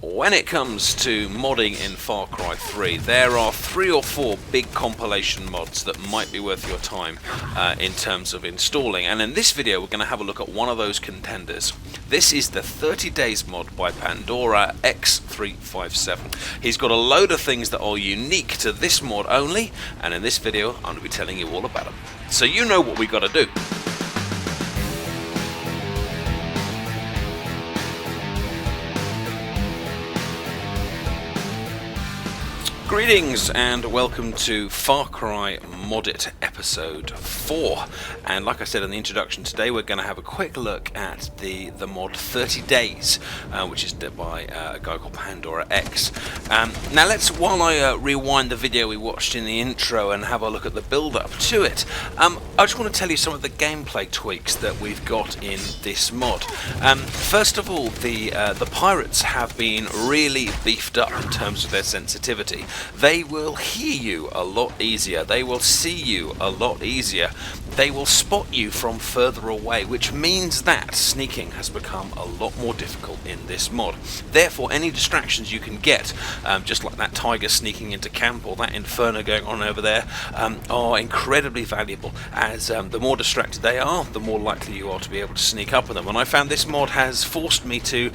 When it comes to modding in Far Cry 3, there are 3 or 4 big compilation mods that might be worth your time in terms of installing, and in this video we're going to have a look at one of those contenders. This is the 30 Days mod by Pandora X357. He's got a load of things that are unique to this mod only, and in this video I'm going to be telling you all about them. So you know what we got to do. Greetings and welcome to Far Cry Moddit episode 4, and like I said in the introduction, today we're going to have a quick look at the mod 30 Days, which is by a guy called Pandora X. Now while I rewind the video we watched in the intro and have a look at the build up to it, I just want to tell you some of the gameplay tweaks that we've got in this mod. First of all, the pirates have been really beefed up in terms of their sensitivity. They will hear you a lot easier, they will see you a lot easier, they will spot you from further away, which means that sneaking has become a lot more difficult in this mod. Therefore, any distractions you can get, just like that tiger sneaking into camp or that inferno going on over there, are incredibly valuable, as the more distracted they are, the more likely you are to be able to sneak up on them. And I found this mod has forced me to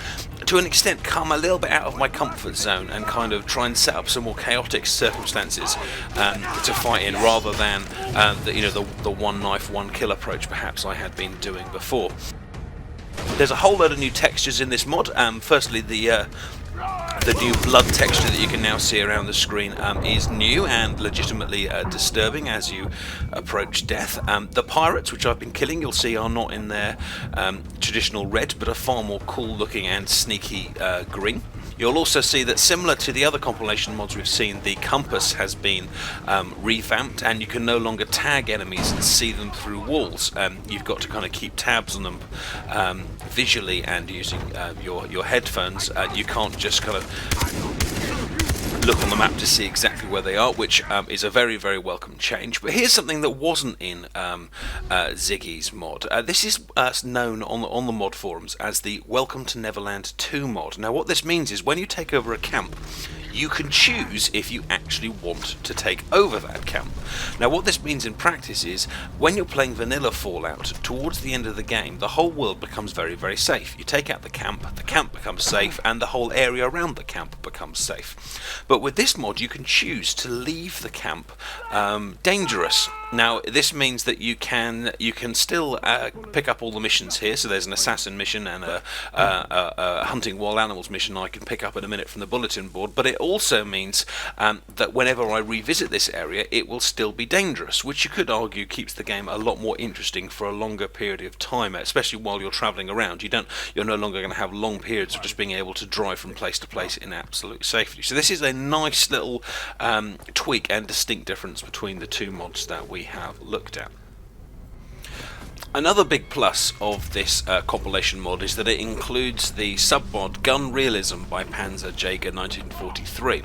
an extent, come a little bit out of my comfort zone and kind of try and set up some more chaotic circumstances to fight in, rather than the one knife, one kill approach perhaps I had been doing before. There's a whole load of new textures in this mod. Firstly, the new blood texture that you can now see around the screen is new and legitimately disturbing as you approach death. The pirates, which I've been killing, you'll see are not in their traditional red, but are far more cool looking and sneaky green. You'll also see that, similar to the other compilation mods we've seen, the compass has been revamped, and you can no longer tag enemies and see them through walls. You've got to kind of keep tabs on them visually and using your headphones. You can't just kind of look on the map to see exactly where they are, which is a very, very welcome change. But here's something that wasn't in Ziggy's mod. This is known on the mod forums as the Welcome to Neverland 2 mod. Now what this means is when you take over a camp, you can choose if you actually want to take over that camp. Now what this means in practice is, when you're playing vanilla Fallout, towards the end of the game, the whole world becomes very, very safe. You take out the camp becomes safe, and the whole area around the camp becomes safe. But with this mod, you can choose to leave the camp dangerous. Now this means that you can still pick up all the missions here. So there's an assassin mission and a hunting wild animals mission I can pick up in a minute from the bulletin board, but it also means that whenever I revisit this area, it will still be dangerous, which you could argue keeps the game a lot more interesting for a longer period of time, especially while you're travelling around. You're no longer going to have long periods of just being able to drive from place to place in absolute safety. So this is a nice little tweak and distinct difference between the two mods that we have looked at. Another big plus of this compilation mod is that it includes the sub-mod Gun Realism by Panzerjäger 1943.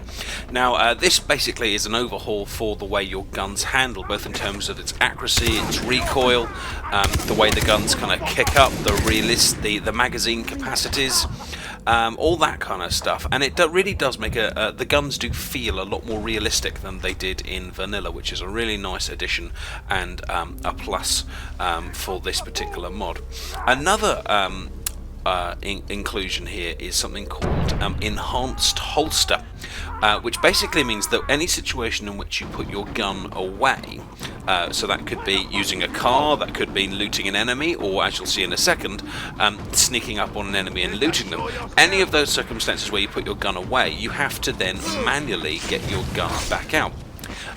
Now this basically is an overhaul for the way your guns handle, both in terms of its accuracy, its recoil, the way the guns kind of kick up, the magazine capacities, all that kind of stuff, and it really does make the guns do feel a lot more realistic than they did in vanilla, which is a really nice addition and a plus for this particular mod. Another inclusion here is something called Enhanced Holster, which basically means that any situation in which you put your gun away, so that could be using a car, that could be looting an enemy, or as you'll see in a second, sneaking up on an enemy and looting them. Any of those circumstances where you put your gun away, you have to then manually get your gun back out.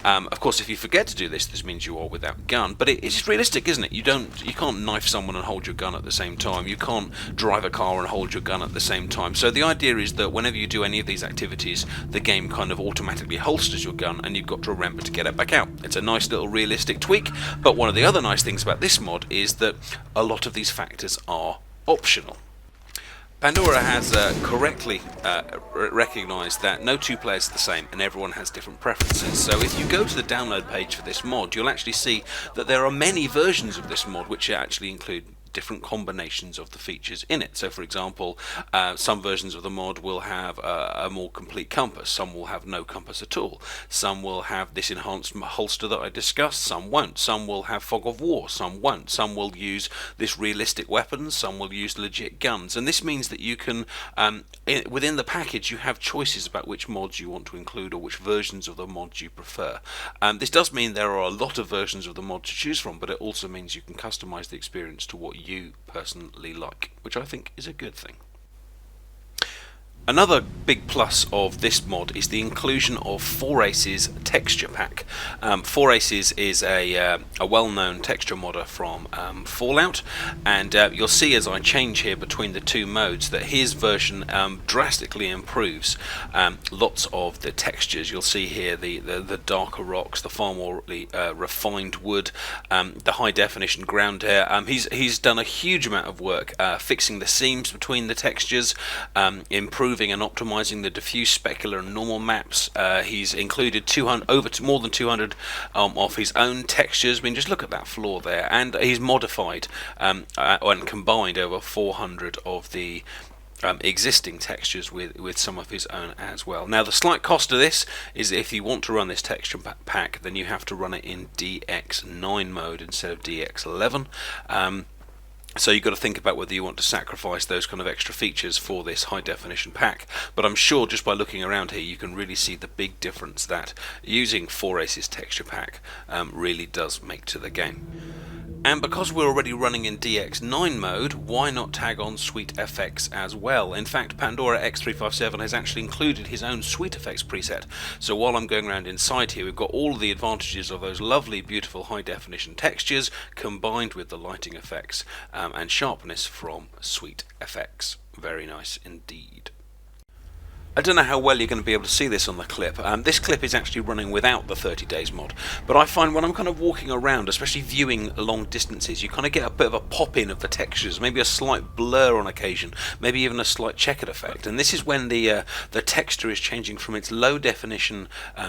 Of course, if you forget to do this, this means you are without gun, but it's realistic, isn't it? You can't knife someone and hold your gun at the same time. You can't drive a car and hold your gun at the same time. So the idea is that whenever you do any of these activities, the game kind of automatically holsters your gun, and you've got to remember to get it back out. It's a nice little realistic tweak, but one of the other nice things about this mod is that a lot of these factors are optional. Pandora has correctly recognised that no two players are the same and everyone has different preferences. So if you go to the download page for this mod, you'll actually see that there are many versions of this mod which actually include different combinations of the features in it. So for example, some versions of the mod will have a more complete compass, some will have no compass at all, some will have this enhanced holster that I discussed, some won't, some will have fog of war, some won't, some will use this realistic weapons, some will use legit guns. And this means that you can, within the package, you have choices about which mods you want to include or which versions of the mods you prefer. This does mean there are a lot of versions of the mod to choose from, but it also means you can customize the experience to what you personally like, which I think is a good thing. Another big plus of this mod is the inclusion of 4Ace's texture pack. 4Aces is a well-known texture modder from Fallout, and you'll see as I change here between the two modes that his version drastically improves lots of the textures. You'll see here the darker rocks, the far more refined wood, the high definition ground hair. He's done a huge amount of work fixing the seams between the textures, improving and optimizing the diffuse, specular and normal maps. He's included more than 200 of his own textures. I mean, just look at that floor there, and he's modified and combined over 400 of the existing textures with some of his own as well. Now, the slight cost of this is if you want to run this texture pack, then you have to run it in DX9 mode instead of DX11. So you've got to think about whether you want to sacrifice those kind of extra features for this high definition pack. But I'm sure just by looking around here you can really see the big difference that using 4Ace's texture pack really does make to the game. And because we're already running in DX9 mode, why not tag on Sweet FX as well? In fact, Pandora X357 has actually included his own Sweet FX preset. So while I'm going around inside here, we've got all of the advantages of those lovely, beautiful high-definition textures combined with the lighting effects and sharpness from Sweet FX. Very nice indeed. I don't know how well you're going to be able to see this on the clip. This clip is actually running without the 30 days mod, but I find when I'm kind of walking around, especially viewing long distances, you kind of get a bit of a pop-in of the textures, maybe a slight blur on occasion, maybe even a slight checkered effect. And this is when the texture is changing from its low definition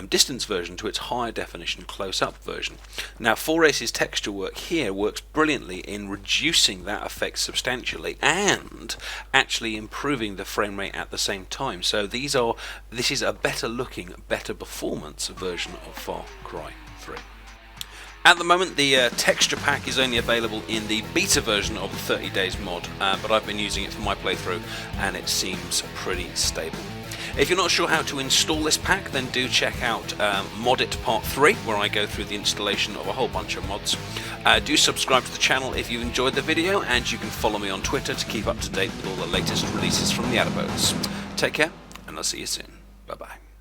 distance version to its higher definition close-up version. Now, 4Ace's texture work here works brilliantly in reducing that effect substantially and actually improving the frame rate at the same time. So this is a better looking, better performance version of Far Cry 3. At the moment, the texture pack is only available in the beta version of the 30 days mod, but I've been using it for my playthrough and it seems pretty stable. If you're not sure how to install this pack, then do check out Modit Part 3, where I go through the installation of a whole bunch of mods. Do subscribe to the channel if you enjoyed the video, and you can follow me on Twitter to keep up to date with all the latest releases from the Adipose. Take care, and I'll see you soon. Bye-bye.